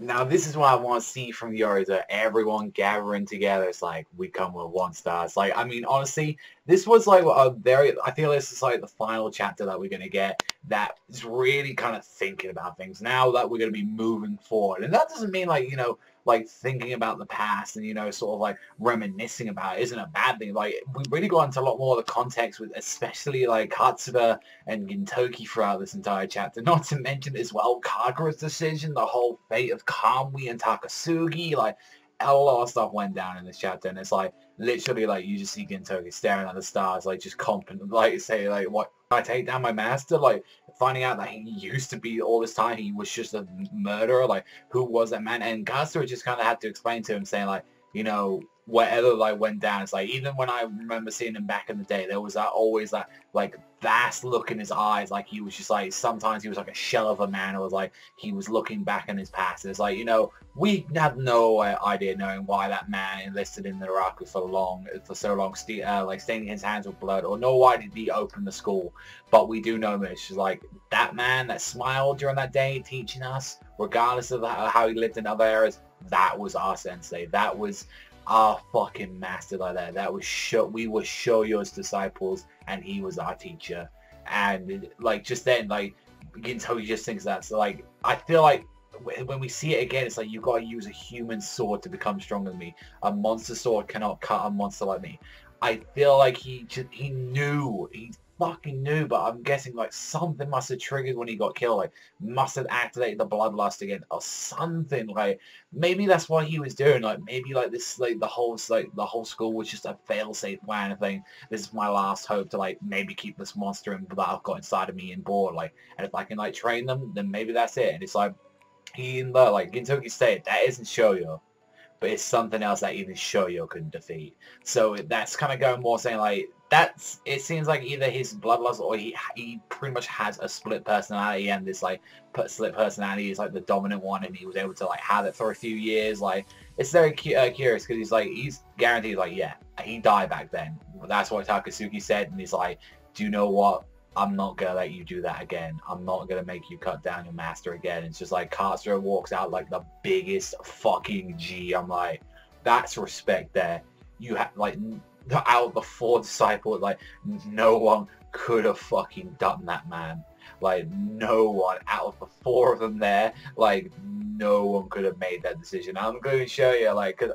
Now this is what I want to see from Yorita. Everyone gathering together. It's like we come with one star. It's like, I mean, honestly, this was like a very. I feel this is like the final chapter that we're gonna get that is really kind of thinking about things now that we're gonna be moving forward. And that doesn't mean like like thinking about the past and sort of like reminiscing about it isn't a bad thing. Like we really got into a lot more of the context with especially like Katsuba and Gintoki throughout this entire chapter. Not to mention as well Kagura's decision, the whole fate of Kamui and Takasugi. Like a lot of stuff went down in this chapter, and it's like literally like you just see Gintoki staring at the stars, like just confident, like say like, what, I take down my master? Like finding out that he used to be all this time he was just a murderer. Like who was that man? And Gangsta just kind of had to explain to him, saying like, whatever like went down. It's like even when I remember seeing him back in the day, there was that always that like vast look in his eyes, like he was just like sometimes he was like a shell of a man, or was like he was looking back in his past. And it's like we have no idea knowing why that man enlisted in the Naraku for so long, like staining his hands with blood, or know why did he open the school. But we do know this, like that man that smiled during that day teaching us, regardless of how he lived in other eras, that was our sensei. That was our fucking master. Like that was we were Shoyo's disciples, and he was our teacher. And like just then, like Gintoki just thinks that. So like I feel like when we see it again, it's like you've got to use a human sword to become stronger than me. A monster sword cannot cut a monster like me. I feel like he fucking knew, but I'm guessing like something must have triggered when he got killed, like must have activated the bloodlust again or something. Like maybe that's what he was doing. Like maybe like this, like the whole school was just a fail-safe plan thing. This is my last hope to like maybe keep this monster that I've got inside of me in board. Like, and if I can like train them, then maybe that's it. And it's like like Gintoki said, that isn't Shoyo, but it's something else that even Shoyo couldn't defeat. So that's kind of going more saying like it seems like either his bloodlust or he pretty much has a split personality, and this like split personality is like the dominant one, and he was able to like have it for a few years. Like it's very curious because he's guaranteed like, yeah, he died back then. That's what Takasugi said, and he's like, do you know what? I'm not gonna let you do that again. I'm not gonna make you cut down your master again. It's just like Katsura walks out like the biggest fucking G. I'm like, that's respect there. You have like out of the 4 disciples, like no one could have fucking done that, man. Like no one out of the 4 of them there, like no one could have made that decision. I'm going to show you, like, cause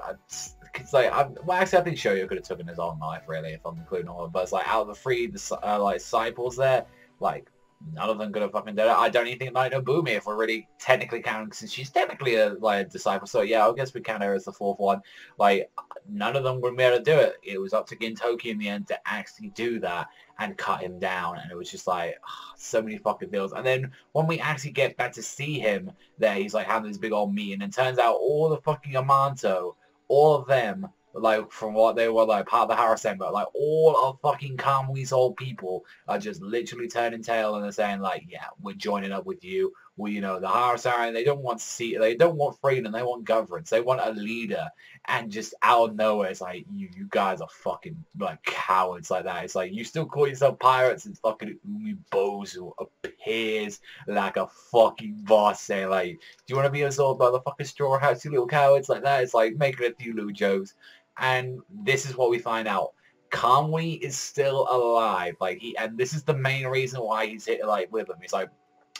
like, actually I think Shoyo could have taken his own life, really, if I'm including all of them. But it's like out of the 3 like disciples there, like none of them could have fucking done it. I don't even think Night Nobumi, if we're really technically counting, since she's technically a like disciple. So yeah, I guess we count her as the 4th one. Like none of them would be able to do it. It was up to Gintoki in the end to actually do that and cut him down. And it was just like so many fucking deals. And then when we actually get back to see him there, he's like having this big old meeting, and turns out all the fucking Amanto, all of them, like from what they were like part of the Harasem, but like all of fucking Kamui's old people are just literally turning tail and they're saying like, yeah, we're joining up with you. We, the Harasari, they don't want freedom, they want governance, they want a leader. And just out of nowhere, it's like, you guys are fucking like cowards like that. It's like, you still call yourself pirates, and fucking Umibozu appears like a fucking boss saying like, do you want to be absorbed by the fucking straw hats, you little cowards like that? It's like making a few little jokes. And this is what we find out. Kamui is still alive. Like and this is the main reason why he's hit like with him. He's like,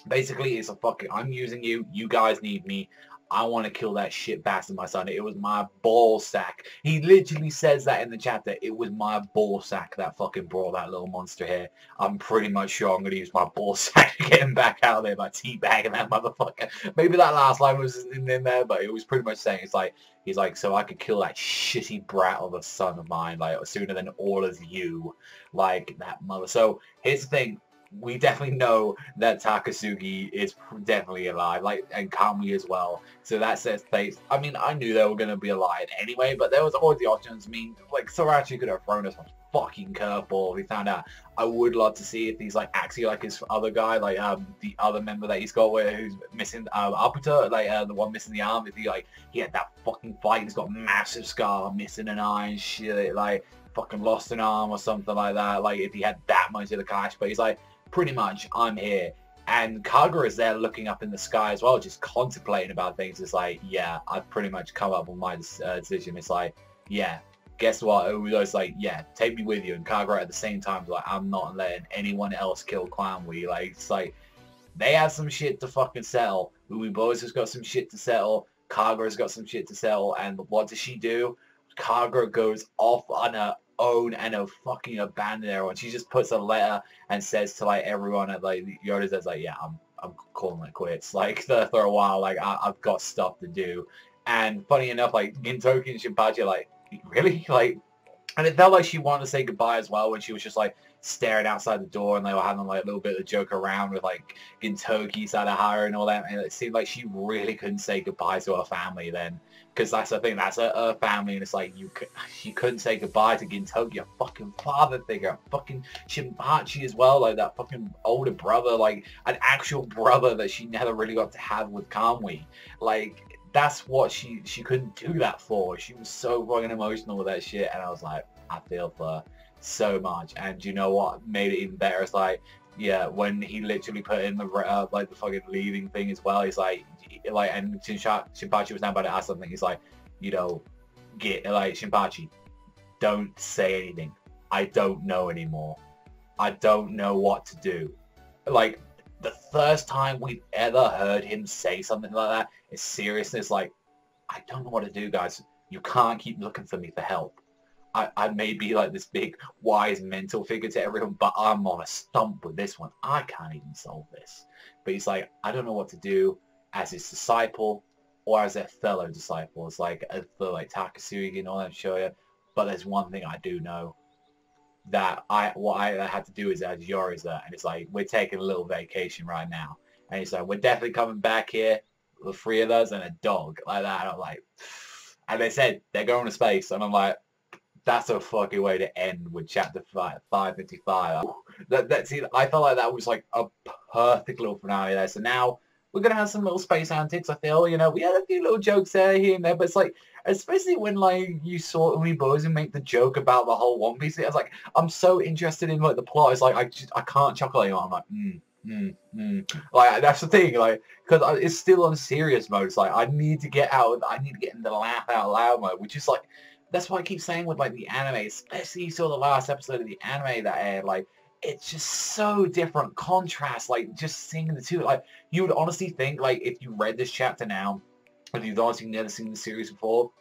basically, it's a fucking, I'm using you. You guys need me. I want to kill that shit bastard, my son. It was my ball sack. He literally says that in the chapter. It was my ball sack that fucking brought that little monster here. I'm pretty much sure I'm going to use my ball sack to get him back out there by teabagging that motherfucker. Maybe that last line was in there, but it was pretty much saying, it's like, he's like, so I could kill that shitty brat of a son of mine, like, sooner than all of you, like, that mother. So, here's the thing. We definitely know that Takasugi is definitely alive, like, and Kamui as well. So that sets place. I mean, I knew they were going to be alive anyway, but there was always the options. I mean, like, Sorachi could have thrown us a fucking curveball. We found out. I would love to see if he's like actually like his other guy, like the other member that he's got who's missing Aputa, like the one missing the arm. If he had that fucking fight, he's got a massive scar, missing an eye and shit, like fucking lost an arm or something like that. Like if he had that much of the cash, but he's like, pretty much, I'm here. And Kagura is there looking up in the sky as well, just contemplating about things. It's like, yeah, I've pretty much come up with my decision. It's like, yeah, guess what? It was like, yeah, take me with you. And Kagura at the same time is like, I'm not letting anyone else kill Clownwee. Like, it's like, they have some shit to fucking settle. Boys has got some shit to settle. Kagura's got some shit to settle. And what does she do? Kagura goes off on her own and a fucking abandon everyone. She just puts a letter and says to like everyone at like Yoda says like, yeah, I'm calling it quits. Like for a while, like I've got stuff to do. And funny enough, like Gintoki and Shinpachi are like, really? Like, and it felt like she wanted to say goodbye as well when she was just like staring outside the door and they were having like a little bit of a joke around with like Gintoki, Sadahara and all that. And it seemed like she really couldn't say goodbye to her family then. Because that's the thing, that's her family, and it's like, she couldn't say goodbye to Gintoki, a fucking father figure, a fucking Shinpachi as well, like that fucking older brother, like an actual brother that she never really got to have with Kamui. Like, that's what she couldn't do that for. She was so fucking emotional with that shit, and I was like, I feel for her so much. And you know what made it even better? It's like, yeah, when he literally put in the like the fucking leaving thing as well, he's like, and Shinpachi was now about to ask something. He's like, you know, Shinpachi, don't say anything. I don't know anymore. I don't know what to do. Like, the first time we've ever heard him say something like that is seriousness. Like, I don't know what to do, guys. You can't keep looking for me for help. I may be like this big, wise mental figure to everyone, but I'm on a stump with this one. I can't even solve this. But he's like, I don't know what to do as his disciple or as their fellow disciple. It's like, for like Takasugi and all that show. But there's one thing I do know, that what I had to do is as Yoriza, and it's like, we're taking a little vacation right now. And he's like, we're definitely coming back here, the three of us and a dog, like that. And I'm like, and they said they're going to space, and I'm like, that's a fucking way to end with chapter 555. See, I felt like that was like a perfect little finale there. So now we're gonna have some little space antics. I feel, you know, we had a few little jokes there, here and there, but it's like, especially when like you saw Boys make the joke about the whole One Piece thing, I was like, I'm so interested in like the plot. It's like I can't chuckle anymore. I'm like, like that's the thing, like, because it's still on serious mode. It's like I need to get into the laugh out loud mode, which is like, that's why I keep saying with like the anime, especially you saw the last episode of the anime that aired, like, it's just so different contrast, like just seeing the two. Like, you would honestly think, like, if you read this chapter now, if you've honestly never seen the series before,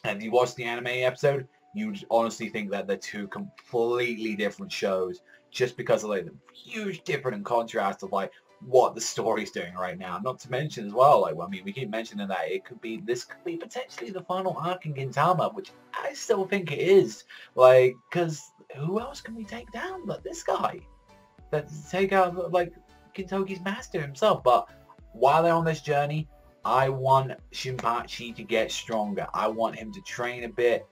and you watched the anime episode, you'd honestly think that they're two completely different shows, just because of like the huge difference in contrast of like what the story's doing right now. Not to mention as well, like, I mean, we keep mentioning that this could be potentially the final arc in Gintama, which I still think it is. Like, because who else can we take down but this guy? That take out like Gintoki's master himself. But while they're on this journey, I want Shinpachi to get stronger. I want him to train a bit.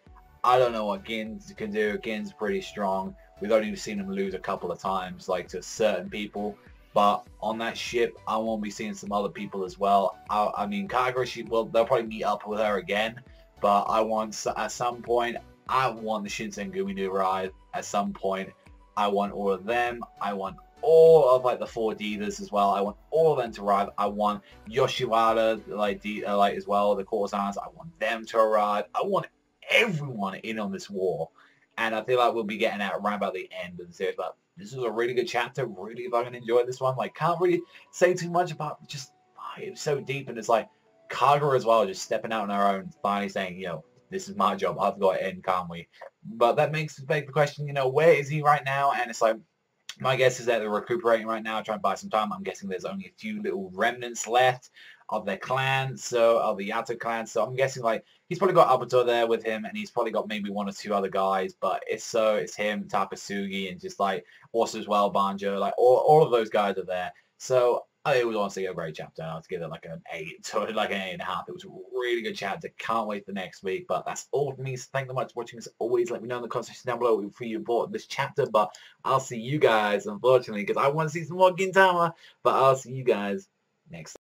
I don't know what Gins can do. Gin's pretty strong. We've only seen him lose a couple of times, like to certain people. But on that ship, I won't be seeing some other people as well. I mean, Kagura, they'll probably meet up with her again. But I want, at some point, I want the Shinsengumi to arrive. At some point, I want all of them. I want all of like the four Divas as well. I want all of them to arrive. I want Yoshiwara, like as well, the Corsans. I want them to arrive. I want everyone in on this war. And I feel like we'll be getting out around about the end of the series. But this was a really good chapter. Really fucking enjoyed this one. Like, can't really say too much about just, it was so deep. And it's like Kagura as well, just stepping out on her own, finally saying, you know, this is my job. I've got to end calmly. But that makes the question, you know, where is he right now? And it's like, my guess is that they're recuperating right now, trying to buy some time. I'm guessing there's only a few little remnants left of their clan, so of the Yato clan. So I'm guessing like he's probably got Abuto there with him, and he's probably got maybe one or two other guys. But it's him, Takasugi, and just like also as well Banjo, like all of those guys are there. So it was honestly a great chapter. I'll give it like an 8 to like an 8.5. It was a really good chapter. Can't wait for next week. But that's all from me. So thank you so much for watching. As always, let me know in the comment section down below if you bought this chapter. But I'll see you guys, unfortunately, because I want to see some more Gintama. But I'll see you guys next time.